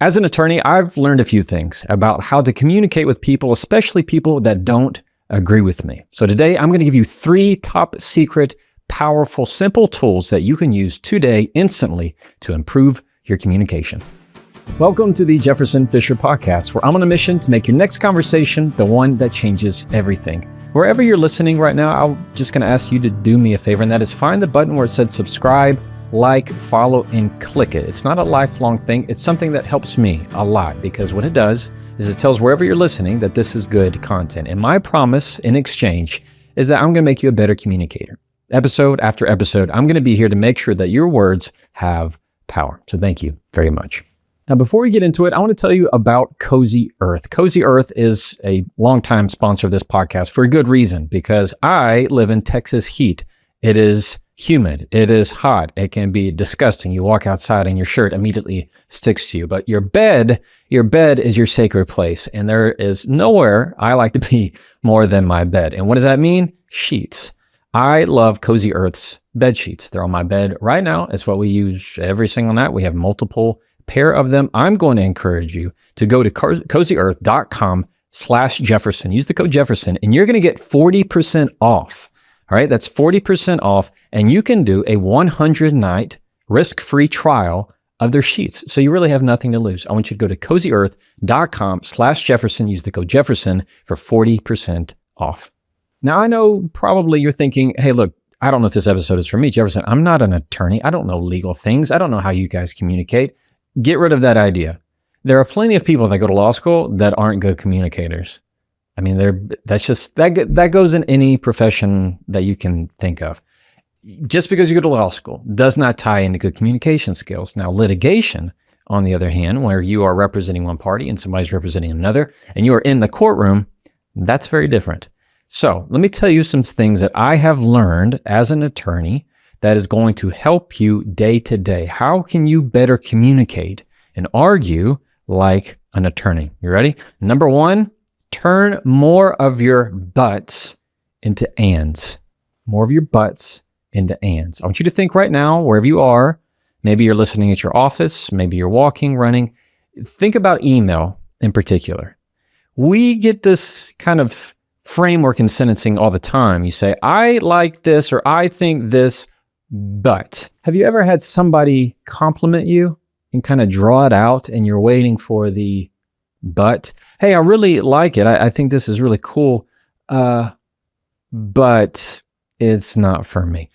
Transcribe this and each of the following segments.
As an attorney, I've learned a few things about how to communicate with people, especially people that don't agree with me. So today, I'm going to give you 3 top secret, powerful, simple tools that you can use today instantly to improve your communication. Welcome to the Jefferson Fisher podcast, where I'm on a mission to make your next conversation the one that changes everything. Wherever you're listening right now, I'm just going to ask you to do me a favor, and that is find the button where it said subscribe, like, follow, and click it. It's not a lifelong thing. It's something that helps me a lot because what it does is it tells wherever you're listening that this is good content. And my promise in exchange is that I'm going to make you a better communicator. Episode after episode, I'm going to be here to make sure that your words have power. So thank you very much. Now, before we get into it, I want to tell you about Cozy Earth. Cozy Earth is a longtime sponsor of this podcast for a good reason, because I live in Texas heat. It is humid. It is hot. It can be disgusting. You walk outside and your shirt immediately sticks to you. But your bed is your sacred place. And there is nowhere I like to be more than my bed. And what does that mean? Sheets. I love Cozy Earth's bed sheets. They're on my bed right now. It's what we use every single night. We have multiple pair of them. I'm going to encourage you to go to cozyearth.com/Jefferson. Use the code Jefferson and you're going to get 40% off. All right, that's 40% off, and you can do a 100-night risk-free trial of their sheets. So you really have nothing to lose. I want you to go to cozyearth.com/Jefferson. Use the code Jefferson for 40% off. Now, I know probably you're thinking, hey, look, I don't know if this episode is for me, Jefferson. I'm not an attorney. I don't know legal things. I don't know how you guys communicate. Get rid of that idea. There are plenty of people that go to law school that aren't good communicators. I mean, that goes in any profession that you can think of. Just because you go to law school does not tie into good communication skills. Now, litigation, on the other hand, where you are representing one party and somebody's representing another, and you are in the courtroom, that's very different. So let me tell you some things that I have learned as an attorney that is going to help you day to day. How can you better communicate and argue like an attorney? You ready? Number 1, turn more of your buts into ands. More of your buts into ands. I want you to think right now, wherever you are, maybe you're listening at your office, maybe you're walking, running. Think about email in particular. We get this kind of framework in sentencing all the time. You say, I like this, or I think this, but. Have you ever had somebody compliment you and kind of draw it out and you're waiting for the but? Hey, I really like it. I think this is really cool, but it's not for me.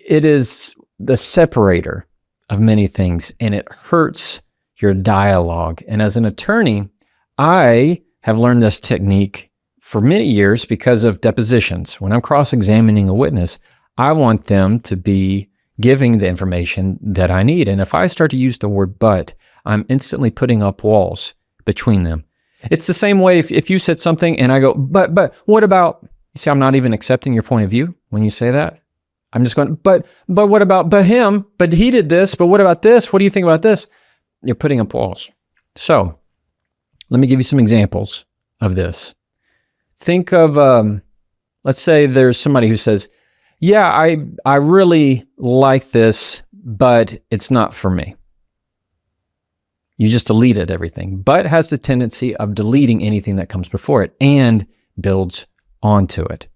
It is the separator of many things, and it hurts your dialogue. And as an attorney, I have learned this technique for many years because of depositions. When I'm cross-examining a witness, I want them to be giving the information that I need. And if I start to use the word but, I'm instantly putting up walls between them. It's the same way if you said something and I go, but what about, you see, I'm not even accepting your point of view when you say that. I'm just going, but what about, but him, but he did this, but what about this? What do you think about this? You're putting up walls. So let me give you some examples of this. Think of, let's say there's somebody who says, yeah, I really like this, but it's not for me. You just deleted everything. But has the tendency of deleting anything that comes before it and builds onto it.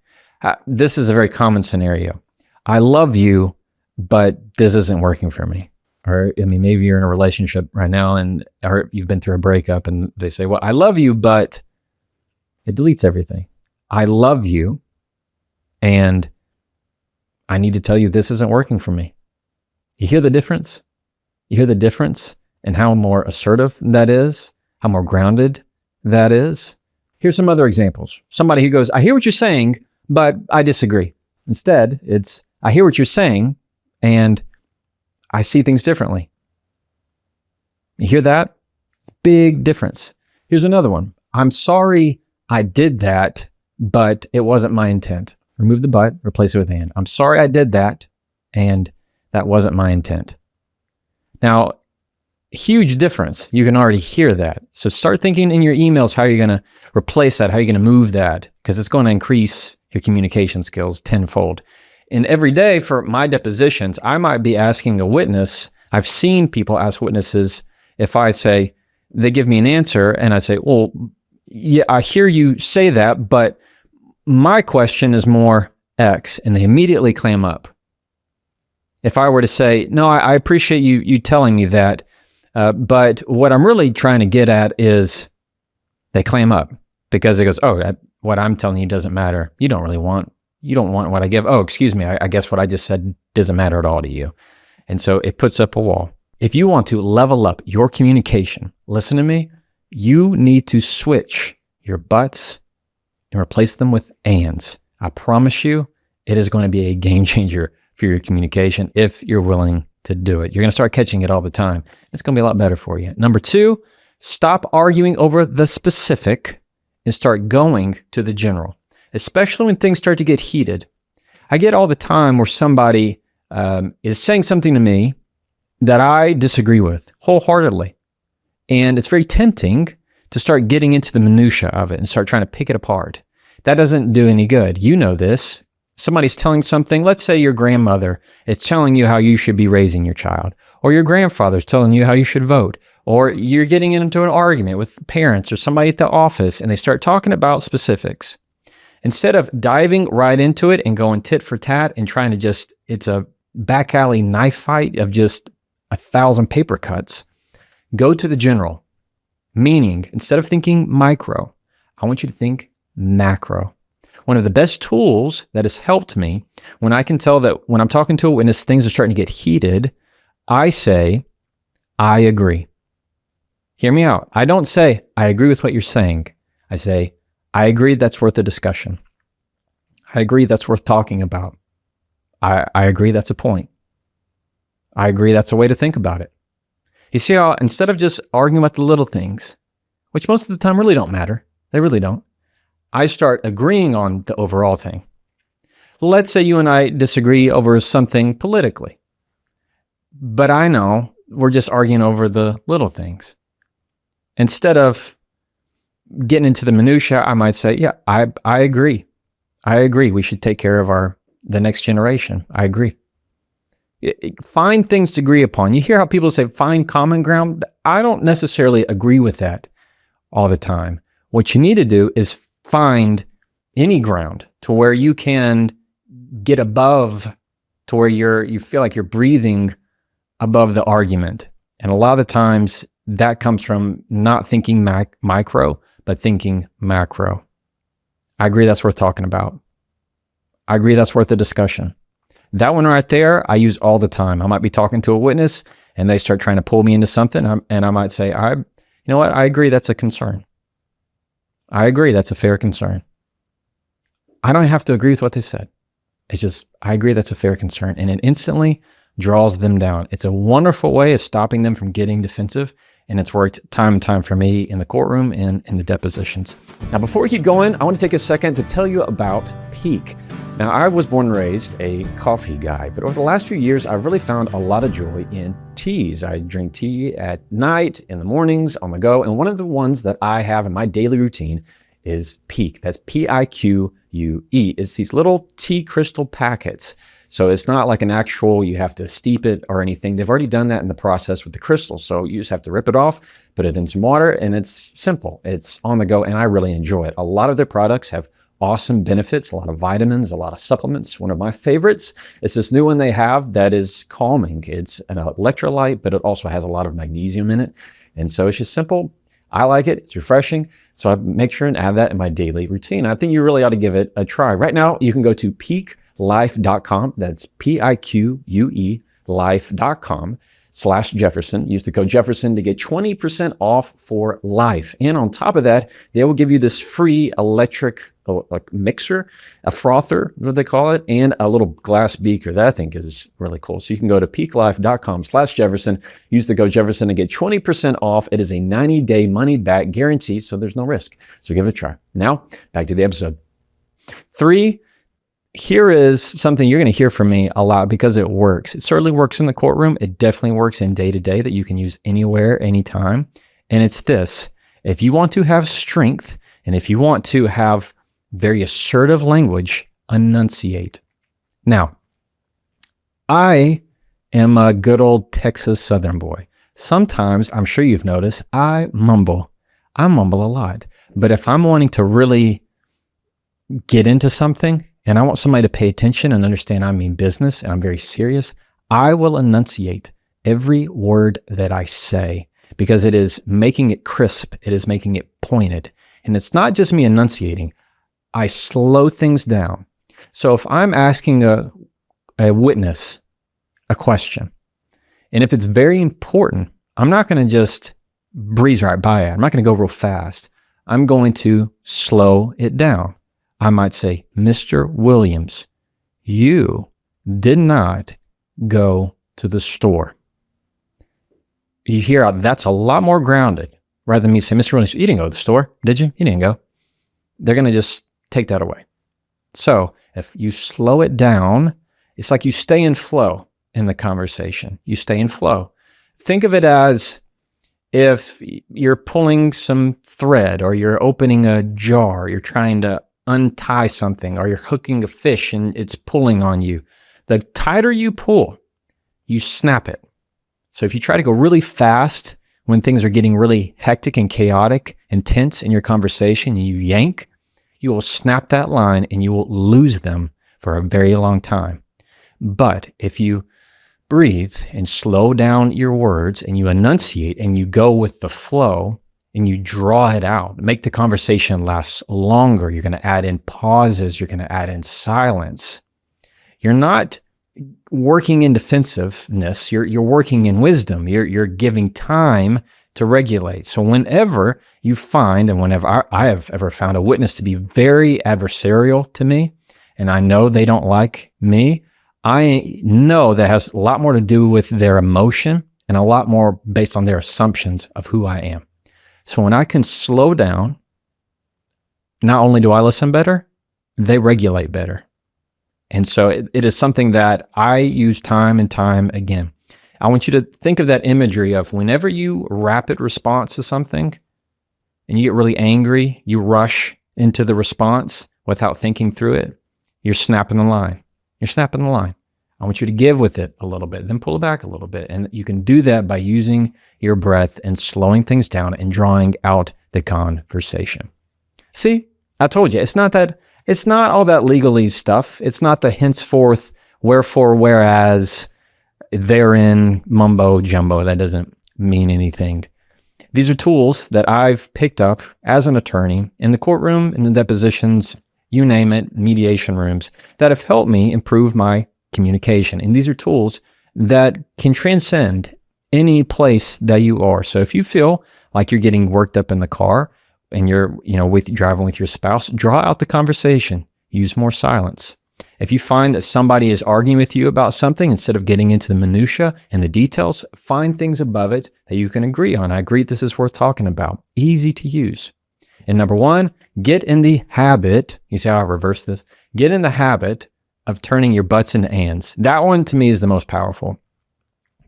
This is a very common scenario. I love you, but this isn't working for me. Or, I mean, maybe you're in a relationship right now or you've been through a breakup and they say, well, I love you, but it deletes everything. I love you, and I need to tell you this isn't working for me. You hear the difference? You hear the difference in how more assertive that is, how more grounded that is? Here's some other examples. Somebody who goes, I hear what you're saying, but I disagree. Instead, it's, I hear what you're saying, and I see things differently. You hear that? Big difference. Here's another one. I'm sorry I did that, but it wasn't my intent. Remove the but, replace it with and. I'm sorry I did that, and that wasn't my intent. Now, huge difference. You can already hear that. So start thinking in your emails how you're going to replace that, how you're going to move that, because it's going to increase your communication skills tenfold. And every day for my depositions, I might be asking a witness. I've seen people ask witnesses if I say, they give me an answer and I say, well, yeah, I hear you say that, but my question is more X, and they immediately clam up. If I were to say, no, I appreciate you telling me that, but what I'm really trying to get at is, they clam up because it goes, oh, what I'm telling you doesn't matter. You don't want what I give. Oh, excuse me. I guess what I just said doesn't matter at all to you. And so it puts up a wall. If you want to level up your communication, listen to me, you need to switch your buts and replace them with ands. I promise you, it is going to be a game changer for your communication if you're willing to do it. You're going to start catching it all the time. It's going to be a lot better for you. Number 2, stop arguing over the specific and start going to the general, especially when things start to get heated. I get all the time where somebody is saying something to me that I disagree with wholeheartedly. And it's very tempting to start getting into the minutia of it and start trying to pick it apart. That doesn't do any good. You know this. Somebody's telling something, let's say your grandmother is telling you how you should be raising your child, or your grandfather's telling you how you should vote, or you're getting into an argument with parents or somebody at the office and they start talking about specifics. Instead of diving right into it and going tit for tat and trying to just, it's a back alley knife fight of just 1,000 paper cuts, go to the general. Meaning, instead of thinking micro, I want you to think macro. One of the best tools that has helped me when I can tell that when I'm talking to a witness, things are starting to get heated, I say, I agree. Hear me out. I don't say, I agree with what you're saying. I say, I agree that's worth a discussion. I agree that's worth talking about. I agree that's a point. I agree that's a way to think about it. You see how instead of just arguing about the little things, which most of the time really don't matter, they really don't, I start agreeing on the overall thing. Let's say you and I disagree over something politically, but I know we're just arguing over the little things. Instead of getting into the minutia, I might say, yeah, I agree. I agree. We should take care of the next generation. I agree. Find things to agree upon. You hear how people say find common ground? I don't necessarily agree with that all the time. What you need to do is find any ground to where you can get above, to where you feel like you're breathing above the argument. And a lot of the times that comes from not thinking micro, but thinking macro. I agree that's worth talking about. I agree that's worth a discussion. That one right there, I use all the time. I might be talking to a witness and they start trying to pull me into something, and I might say, you know what? I agree that's a concern. I agree that's a fair concern. I don't have to agree with what they said. It's just, I agree that's a fair concern. And it instantly draws them down. It's a wonderful way of stopping them from getting defensive. And it's worked time and time for me in the courtroom and in the depositions. Now, before we keep going, I want to take a second to tell you about Peak. Now, I was born and raised a coffee guy, but over the last few years, I've really found a lot of joy in teas. I drink tea at night, in the mornings, on the go, and one of the ones that I have in my daily routine is Peak. That's Pique. It's these little tea crystal packets. So it's not like an actual, you have to steep it or anything. They've already done that in the process with the crystals. So you just have to rip it off, put it in some water, and it's simple. It's on the go, and I really enjoy it. A lot of their products have awesome benefits, a lot of vitamins, a lot of supplements. One of my favorites is this new one they have that is calming. It's an electrolyte, but it also has a lot of magnesium in it. And so it's just simple. I like it. It's refreshing. So I make sure and add that in my daily routine. I think you really ought to give it a try. Right now, you can go to peaklife.com. That's Pique life.com/Jefferson. Use the code Jefferson to get 20% off for life. And on top of that, they will give you this free electric mixer, a frother, what they call it, and a little glass beaker that I think is really cool. So you can go to peaklife.com/Jefferson, use the code Jefferson to get 20% off. It is a 90-day money-back guarantee, so there's no risk. So give it a try. Now, back to the episode. 3, here is something you're going to hear from me a lot because it works. It certainly works in the courtroom. It definitely works in day-to-day that you can use anywhere, anytime. And it's this: if you want to have strength and if you want to have very assertive language, enunciate. Now, I am a good old Texas Southern boy. Sometimes, I'm sure you've noticed, I mumble. I mumble a lot. But if I'm wanting to really get into something and I want somebody to pay attention and understand I mean business and I'm very serious, I will enunciate every word that I say because it is making it crisp. It is making it pointed. And it's not just me enunciating. I slow things down. So if I'm asking a witness a question, and if it's very important, I'm not going to just breeze right by it. I'm not going to go real fast. I'm going to slow it down. I might say, Mr. Williams, you did not go to the store. You hear that's a lot more grounded rather than me saying, Mr. Williams, you didn't go to the store, did you? You didn't go. They're going to just take that away. So if you slow it down, it's like you stay in flow in the conversation. You stay in flow. Think of it as if you're pulling some thread or you're opening a jar, you're trying to untie something, or you're hooking a fish and it's pulling on you. The tighter you pull, you snap it. So if you try to go really fast when things are getting really hectic and chaotic and tense in your conversation and you yank, you will snap that line and you will lose them for a very long time. But if you breathe and slow down your words and you enunciate and you go with the flow and you draw it out, make the conversation last longer. You're going to add in pauses. You're going to add in silence. You're not working in defensiveness. You're working in wisdom. You're giving time to regulate. So whenever you find, and whenever I have ever found a witness to be very adversarial to me, and I know they don't like me, I know that has a lot more to do with their emotion and a lot more based on their assumptions of who I am. So when I can slow down, not only do I listen better, they regulate better. And so it is something that I use time and time again. I want you to think of that imagery of whenever you rapid response to something and you get really angry, you rush into the response without thinking through it, you're snapping the line. You're snapping the line. I want you to give with it a little bit, then pull it back a little bit. And you can do that by using your breath and slowing things down and drawing out the conversation. See, I told you, it's not all that legalese stuff. It's not the henceforth, wherefore, whereas, therein, mumbo jumbo. That doesn't mean anything. These are tools that I've picked up as an attorney in the courtroom, in the depositions, you name it, mediation rooms, that have helped me improve my communication. And these are tools that can transcend any place that you are. So if you feel like you're getting worked up in the car and you're, driving with your spouse, draw out the conversation, use more silence. If you find that somebody is arguing with you about something, instead of getting into the minutia and the details, find things above it that you can agree on. I agree this is worth talking about. Easy to use. And number one, get in the habit, you see how I reverse this? Get in the habit of turning your buts into ands. That one to me is the most powerful.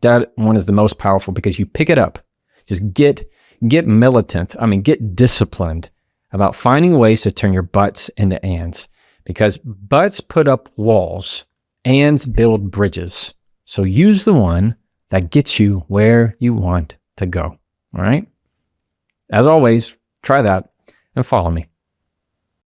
That one is the most powerful because you pick it up. Just get militant. Get disciplined about finding ways to turn your buts into ands. Because buts put up walls, ands build bridges. So use the one that gets you where you want to go. All right? As always, try that and follow me.